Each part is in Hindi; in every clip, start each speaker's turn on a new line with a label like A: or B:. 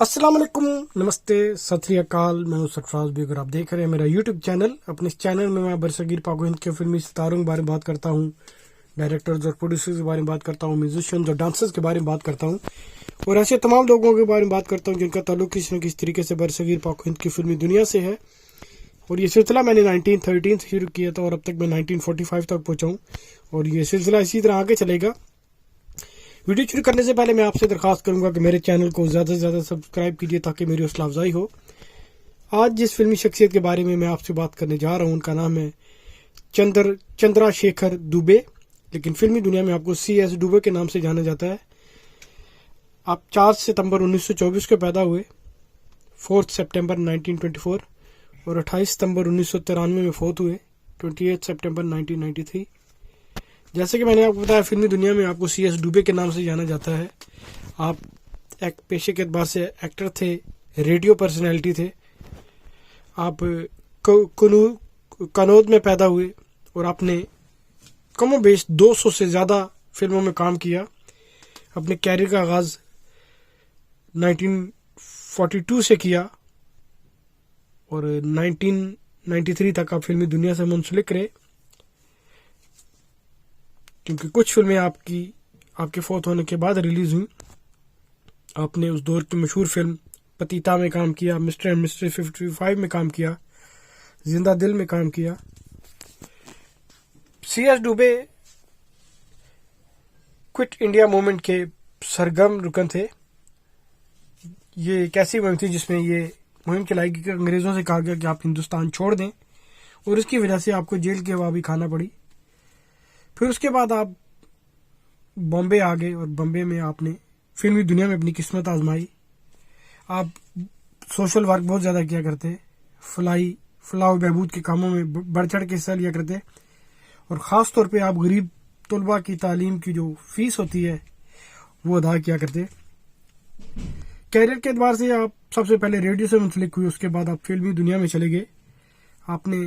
A: अस्सलाम वालेकुम, नमस्ते, सत श्री अकाल। मैं हूं सरफराज भी। अगर आप देख रहे हैं मेरा यूट्यूब चैनल, अपने इस चैनल में मैं बरसगीर पाक हिंद के फिल्मी सितारों के बारे में बात करता हूं, डायरेक्टर्स और प्रोड्यूसर्स के बारे में बात करता हूं, म्यूजिशियंस और डांसर्स के बारे में बात करता हूं और ऐसे तमाम लोगों के बारे में बात करता हूं जिनका ताल्लुक किसी न किसी तरीके से बरसगीर पाक हिंद की फिल्मी दुनिया से है। और ये सिलसिला मैंने 1913 से शुरू किया था और अब तक मैं 1945 तक पहुंचा हूँ और ये सिलसिला इसी तरह आगे चलेगा। वीडियो शुरू करने से पहले मैं आपसे दरख्वास्त करूंगा कि मेरे चैनल को ज़्यादा से ज़्यादा सब्सक्राइब कीजिए ताकि मेरी हौसला अफजाई हो। आज जिस फिल्मी शख्सियत के बारे में मैं आपसे बात करने जा रहा हूं उनका नाम है चंद्रशेखर दुबे, लेकिन फिल्मी दुनिया में आपको CS दुबे के नाम से जाना जाता है। आप 4 सितंबर 1924 को पैदा हुए, 4 सितंबर 1924 और 28 सितंबर 1993 में फौत हुए, 28 सितंबर 1993। जैसे कि मैंने आपको बताया, फिल्मी दुनिया में आपको CS दुबे के नाम से जाना जाता है। आप एक पेशे के एतबार से एक्टर थे, रेडियो पर्सनैलिटी थे। आप कनौज में पैदा हुए और आपने कमो बेश 200 से ज़्यादा फिल्मों में काम किया। अपने कैरियर का आगाज़ 1942 से किया और 1993 तक आप फिल्मी दुनिया से मुंसलिक रहे, क्योंकि कुछ फिल्में आपके फौत होने के बाद रिलीज हुई। आपने उस दौर की मशहूर फिल्म पतिता में काम किया, मिस्टर एंड मिस्टर 55 में काम किया, जिंदा दिल में काम किया। CS Dubey quit India movement के सरगर्म रुकन थे। ये एक ऐसी मुहिम थी जिसमें ये मुहिम चलाई गई कि अंग्रेज़ों से कहा गया कि आप हिंदुस्तान छोड़ दें और इसकी वजह से आपको जेल की हवा भी खाना पड़ी। फिर उसके बाद आप बॉम्बे आ गए और बॉम्बे में आपने फिल्मी दुनिया में अपनी किस्मत आजमाई। आप सोशल वर्क बहुत ज़्यादा किया करते, फलाह बहबूद के कामों में बढ़ चढ़ के हिस्सा लिया करते और ख़ास तौर पे आप गरीब तलबा की तालीम की जो फीस होती है वो अदा किया करते। कैरियर के एतबार से आप सबसे पहले रेडियो से मुंसलिक हुए, उसके बाद आप फिल्मी दुनिया में चले गए। आपने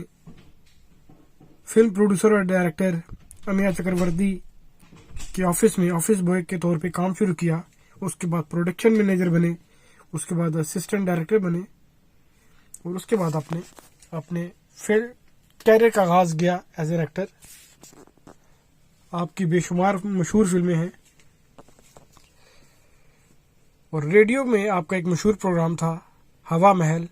A: फिल्म प्रोड्यूसर और डायरेक्टर अमिया चक्रवर्ती के ऑफिस में ऑफिस बॉय के तौर पे काम शुरू किया। उसके बाद प्रोडक्शन मैनेजर बने, उसके बाद असिस्टेंट डायरेक्टर बने और उसके बाद अपने फिल्म कैरियर का आगाज किया एज एन एक्टर। आपकी बेशुमार मशहूर फिल्में हैं और रेडियो में आपका एक मशहूर प्रोग्राम था हवा महल,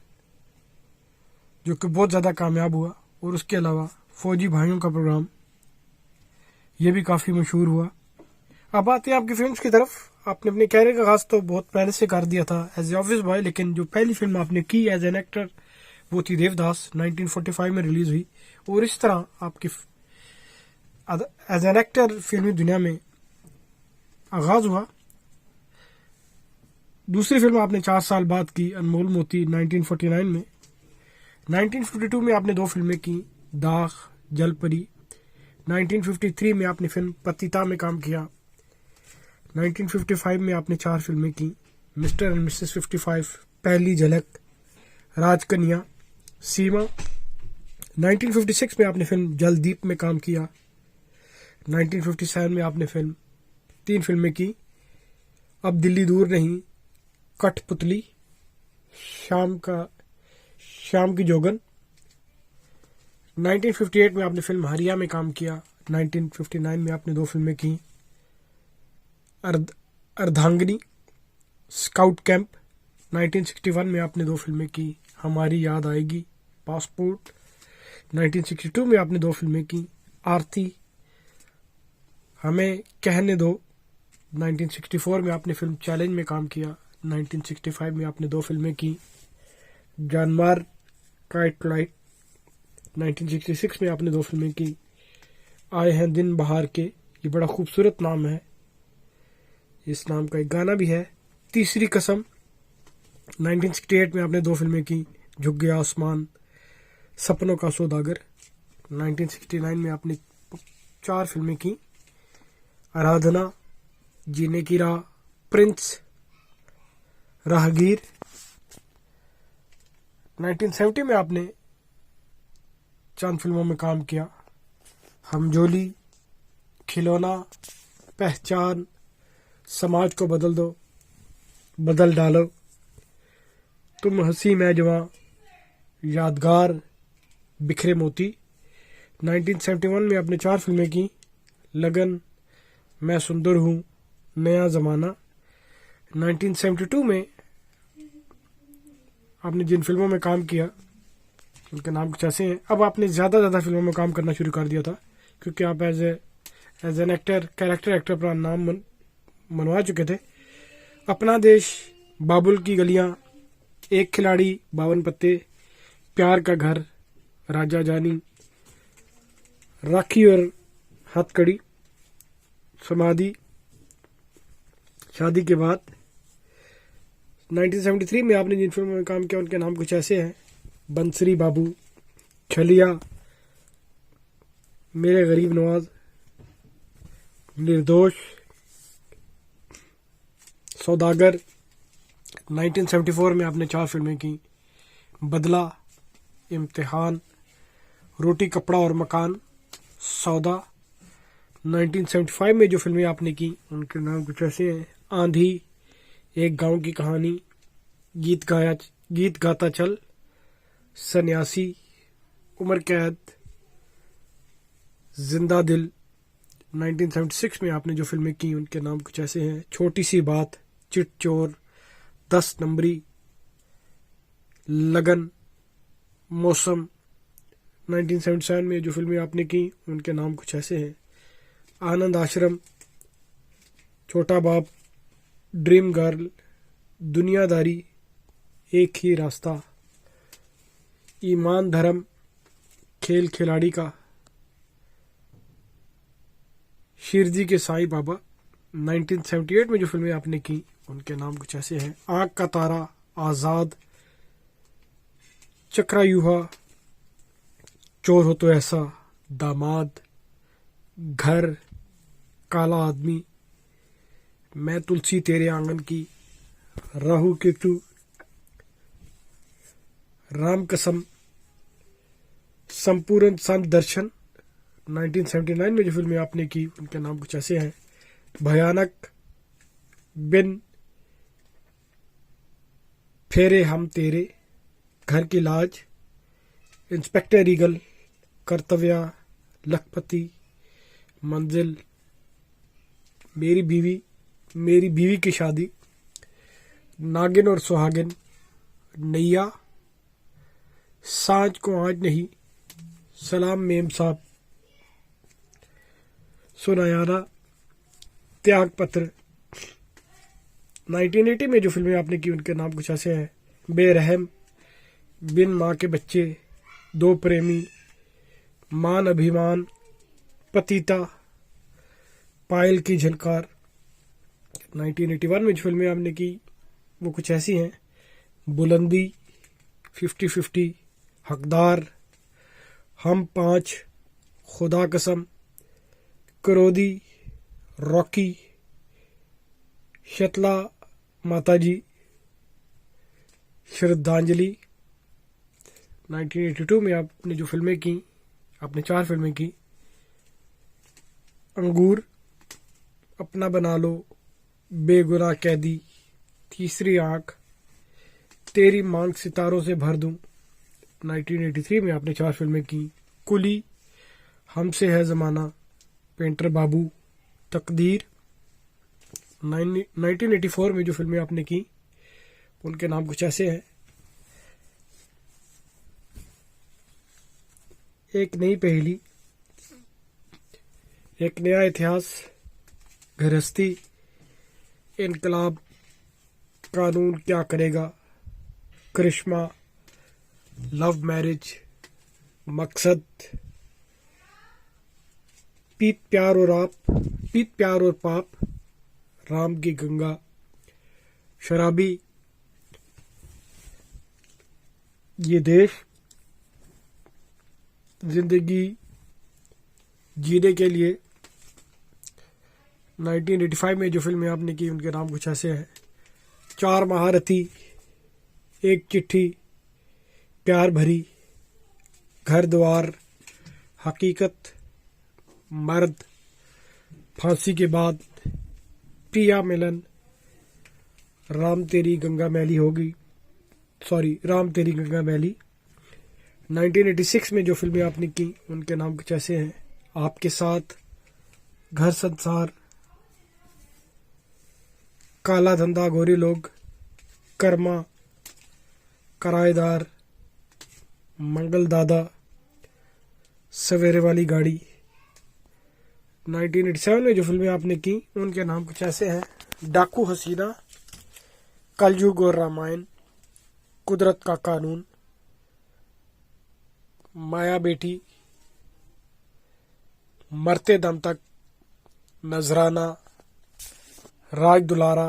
A: जो कि बहुत ज़्यादा कामयाब हुआ और उसके अलावा फौजी भाइयों का प्रोग्राम, यह भी काफ़ी मशहूर हुआ। अब आते हैं आपकी फिल्म्स की तरफ। आपने अपने कैरियर का आगाज तो बहुत पहले से कर दिया था एज ए ऑफिस बॉय, लेकिन जो पहली फिल्म आपने की एज एन एक्टर वो थी देवदास, 1945 में रिलीज हुई और इस तरह आपकी एज एन एक्टर फिल्मी दुनिया में आगाज हुआ। दूसरी फिल्म आपने 4 साल बाद की, अनमोल मोती, 1949 में। 1952 में आपने 2 फिल्में की, दाग, जलपरी। 1953 में आपने फिल्म पतिता में काम किया। 1955 में आपने 4 फिल्में की, मिस्टर एंड मिसेस 55, पहली झलक, राजकन्या, सीमा। 1956 में आपने फिल्म जलदीप में काम किया। 1957 में आपने 3 फिल्में की, अब दिल्ली दूर नहीं, कठपुतली, शाम की जोगन। 1958 में आपने फिल्म हरिया में काम किया। 1959 में आपने 2 फिल्में की, अर्धांगिनी, स्काउट कैंप। 1961 में आपने 2 फिल्में की, हमारी याद आएगी, पासपोर्ट। 1962 में आपने 2 फिल्में की, आरती, हमें कहने दो। 1964 में आपने फिल्म चैलेंज में काम किया। 1965 में आपने 2 फिल्में की, जानमार, काइट लाइट। 1966 में आपने 2 फिल्में की, आए हैं दिन बहार के, ये बड़ा खूबसूरत नाम है, इस नाम का एक गाना भी है, तीसरी कसम। 1968 में आपने 2 फिल्में की, झुक गया आसमान, सपनों का सौदागर। 1969 में आपने 4 फिल्में की, आराधना, जीने की राह, प्रिंस, राहगीर। 1970 में आपने चंद फिल्मों में काम किया, हमजोली, खिलौना, पहचान, समाज को बदल डालो। तुम हंसी मैं जवां, यादगार, बिखरे मोती। 1971 में आपने 4 फिल्में की, लगन, मैं सुंदर हूँ, नया ज़माना। 1972 में आपने जिन फिल्मों में काम किया उनके नाम कुछ ऐसे हैं। अब आपने ज़्यादा फिल्मों में काम करना शुरू कर दिया था क्योंकि आप as an actor, character actor अपना नाम मनवा चुके थे। अपना देश, बाबुल की गलियां, एक खिलाड़ी, 52 पत्ते, प्यार का घर, राजा जानी, राखी और हथकड़ी, समाधि, शादी के बाद। 1973 में आपने जिन फिल्मों में काम किया उनके नाम कुछ ऐसे हैं। बंसरी बाबू, छलिया, मेरे गरीब नवाज, निर्दोष, सौदागर। 1974 में आपने 4 फिल्में की, बदला, इम्तिहान, रोटी कपड़ा और मकान, सौदा। 1975 में जो फिल्में आपने की उनके नाम कुछ ऐसे हैं। आंधी, एक गांव की कहानी, गीत गाता चल, सन्यासी, उम्र कैद, जिंदा दिल। 1976 में आपने जो फिल्में की उनके नाम कुछ ऐसे हैं। छोटी सी बात, चिट चोर, 10 नंबरी, लगन, मौसम। 1977 में जो फिल्में आपने की उनके नाम कुछ ऐसे हैं। आनंद आश्रम, छोटा बाप, ड्रीम गर्ल, दुनियादारी, एक ही रास्ता, ईमान धर्म, खेल खिलाड़ी का, शिरजी के साईं बाबा। 1978 में जो फिल्में आपने की उनके नाम कुछ ऐसे हैं। आंख का तारा, आजाद, चक्रव्यूहा, चोर हो तो ऐसा, दामाद, घर, काला आदमी, मैं तुलसी तेरे आंगन की, राहु केतु, राम कसम, संपूर्ण संत दर्शन। 1979 में जो फिल्में आपने की उनके नाम कुछ ऐसे हैं। भयानक, बिन, फेरे हम तेरे, घर की लाज, इंस्पेक्टर ईगल, कर्तव्य, लखपति, मंजिल, मेरी बीवी की शादी, नागिन और सुहागिन, नैया, सांझ को आज नहीं, सलाम मेम साहब, सुनयारा, त्याग पत्र। 1980 में जो फिल्में आपने की उनके नाम कुछ ऐसे हैं। बेरहम, बिन माँ के बच्चे, दो प्रेमी, मान अभिमान, पतिता, पायल की झनकार। 1981 में जो फिल्में आपने की वो कुछ ऐसी हैं। बुलंदी, 50-50, हकदार, हम 5, खुदा कसम, क्रोधी, रॉकी, शतला माताजी, श्रद्धांजलि। 1982 में आपने जो फिल्में की, आपने 4 फिल्में की। अंगूर, अपना बना लो, बेगुनाह कैदी, तीसरी आंख, तेरी मांग सितारों से भर दूं। 1983 में आपने 4 फिल्में की। कुली, हमसे है जमाना, पेंटर बाबू, तकदीर। 1984 में जो फिल्में आपने की उनके नाम कुछ ऐसे हैं। एक नई पहेली, एक नया इतिहास, गृहस्थी, इनकलाब, कानून क्या करेगा, करिश्मा, लव मैरिज, मकसद, पीत प्यार और पाप, राम की गंगा, शराबी, ये देश, जिंदगी जीने के लिए। 1985 में जो फिल्में आपने की उनके नाम कुछ ऐसे हैं। 4 महारथी, एक चिट्ठी, प्यार भरी, घर द्वार, हकीकत, मर्द, फांसी के बाद, प्रिया मिलन, राम तेरी गंगा मैली होगी, राम तेरी गंगा मैली। 1986 में जो फिल्में आपने की उनके नाम कुछ ऐसे हैं: आपके साथ, घर संसार, काला धंधा, गोरे लोग, कर्मा, किराएदार, मंगल दादा, सवेरे वाली गाड़ी। 1987 में जो फिल्में आपने की उनके नाम कुछ ऐसे हैं: डाकू हसीना, कलयुग और रामायण, कुदरत का कानून, माया बेटी, मरते दम तक, नजराना, राज दुलारा,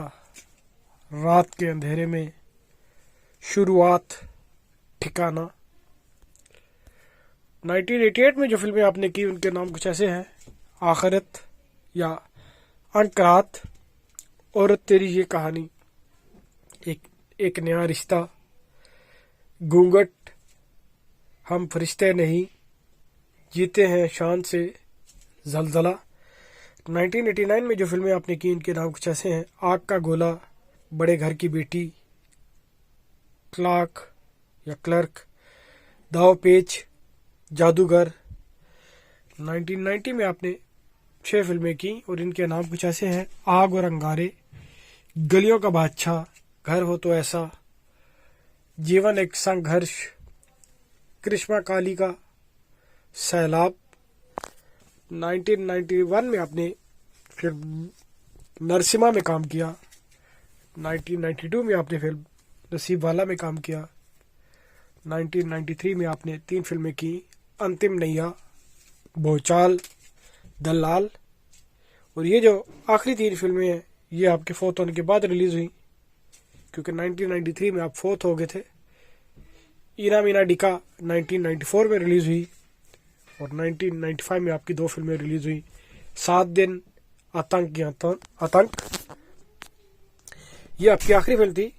A: रात के अंधेरे में, शुरुआत, ठिकाना। 1988 में जो फिल्में आपने की उनके नाम कुछ ऐसे हैं: आखिरत या अंकरात, औरत तेरी ये कहानी, एक नया रिश्ता, घूंघट, हम फरिश्ते नहीं, जीते हैं शान से, जलजला। 1989 में जो फिल्में आपने की इनके नाम कुछ ऐसे हैं: आग का गोला, बड़े घर की बेटी, क्लार्क या क्लर्क, दाव पेच, जादूगर। 1990 में आपने 6 फिल्में की और इनके नाम कुछ ऐसे हैं: आग और अंगारे, गलियों का बादशाह, घर हो तो ऐसा, जीवन एक संघर्ष, कृष्णा काली का, सैलाब। 1991 में आपने फिल्म नरसिम्हा में काम किया। 1992 में आपने फिल्म नसीब वाला में काम किया। 1993 में आपने 3 फिल्में की: अंतिम नैया, भोचाल, दलाल। और ये जो आखिरी 3 फिल्में हैं ये आपके फोत होने के बाद रिलीज हुई, क्योंकि 1993 में आप फोत हो गए थे। इना मीना डिका 1994 में रिलीज हुई और 1995 में आपकी 2 फिल्में रिलीज हुई: 7 दिन, आतंक या आतंक। ये आपकी आखिरी फिल्म थी।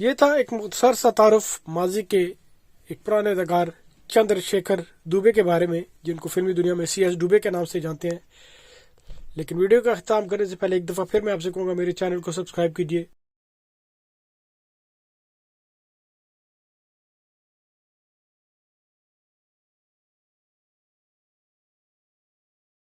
A: ये था एक मुख्तसर सा तारुफ माजी के एक पुराने अदाकार चंद्रशेखर दुबे के बारे में, जिनको फिल्मी दुनिया में CS दुबे के नाम से जानते हैं। लेकिन वीडियो का खत्म करने से पहले एक दफ़ा फिर मैं आपसे कहूँगा, मेरे चैनल को सब्सक्राइब कीजिए,